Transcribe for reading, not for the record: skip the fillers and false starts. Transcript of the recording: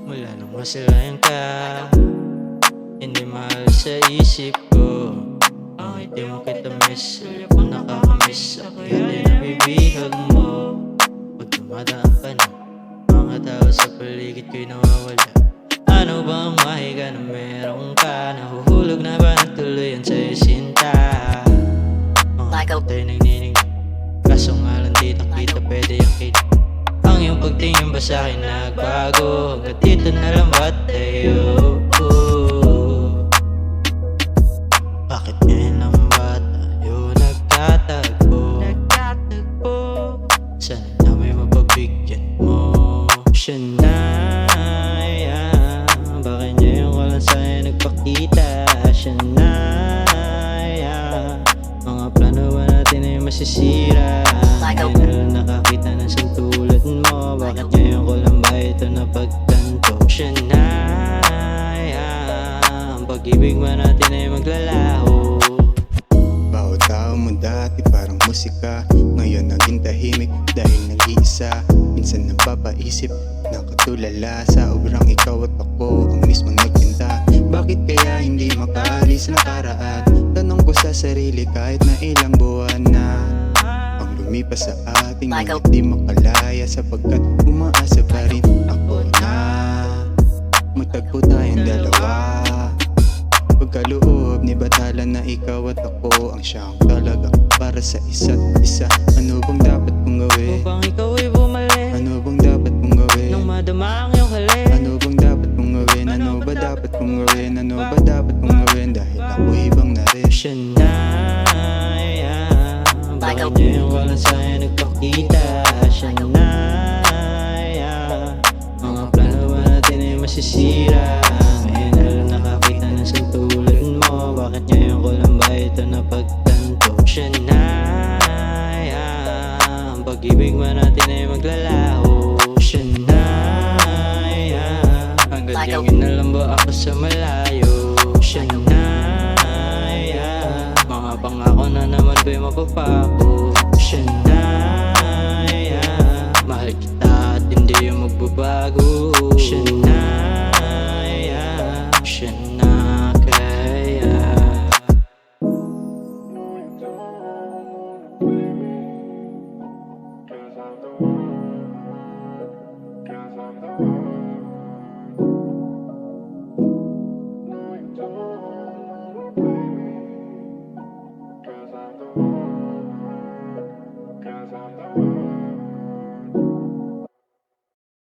Mula nung masalayan ka, hindi mahal sa isip ko. Bakit di mo kita miss? Alam ko nakakamiss. Ako yun ay nabibihag mo. Pag dumadaan ka na, mga tao sa paligid ko'y nawawala. Ano bang mahiga na meron ka? Nahuhulog na ba ng tuluyan sa'yo sinta? Mga tayo nagninig, kaso nga lang di nakita pwede yung kita. Ang iyong pagtingin ba sa'kin nagbago? Hanggang dito na lang ba tayo? Bakit ngayon lang ba tayo nagtatagpo? Sana na may mapagbigyan mo. Siya na, bakit ngayon ko lang sa'yo nagpakita? Siya na, mga plano ba natin ay masisira? Ngayon na lang nakakita ng sintulad mo. Bakit ngayon ko lang ba ito napagtanto? Siya na, ang pag-ibig ba natin ay maglalaho? Bawat tao mo dati parang musika, ngayon naging tahimik dahil nag-iisa. Minsan napapaisip, nakatulala sa obrang ikaw at ako ang mismong nagpinta. Bakit kaya hindi makaalis na nakaraan? Tanong ko sa sarili kahit na ilang buwan na ang lumipas sa ating ngunit di makalaya, sapagkat umaasa pa rin ako na magtagpo tayong dalawa. Pagkaloob ni batalan na ikaw at ako ang siyang talaga para sa isa't isa. Ano bang dapat kong gawin? Upang ikaw ay bumalik, Ano bang dapat kong gawin? nung madama ang iyong halik. Ano bang dapat kong gawin? Ano ba dapat kong gawin? Ano ba dapat kong gawin? Dahil ako ibang na rin. Siya na, bakit ngayon ko lang sa'yo nagpakita? Siya na, mga plano ba natin ay masisira? Ngayon na lang nakakita ng sintulad mo. Bakit ngayon ko lang ba ito napagtanto? Siya na, ang pag-ibig ba natin ay maglalaho? Siya na, hanggang tingin na lang ba ako sa malayo? Siya na, mga pangako na naman ba'y mapapako? Siya na.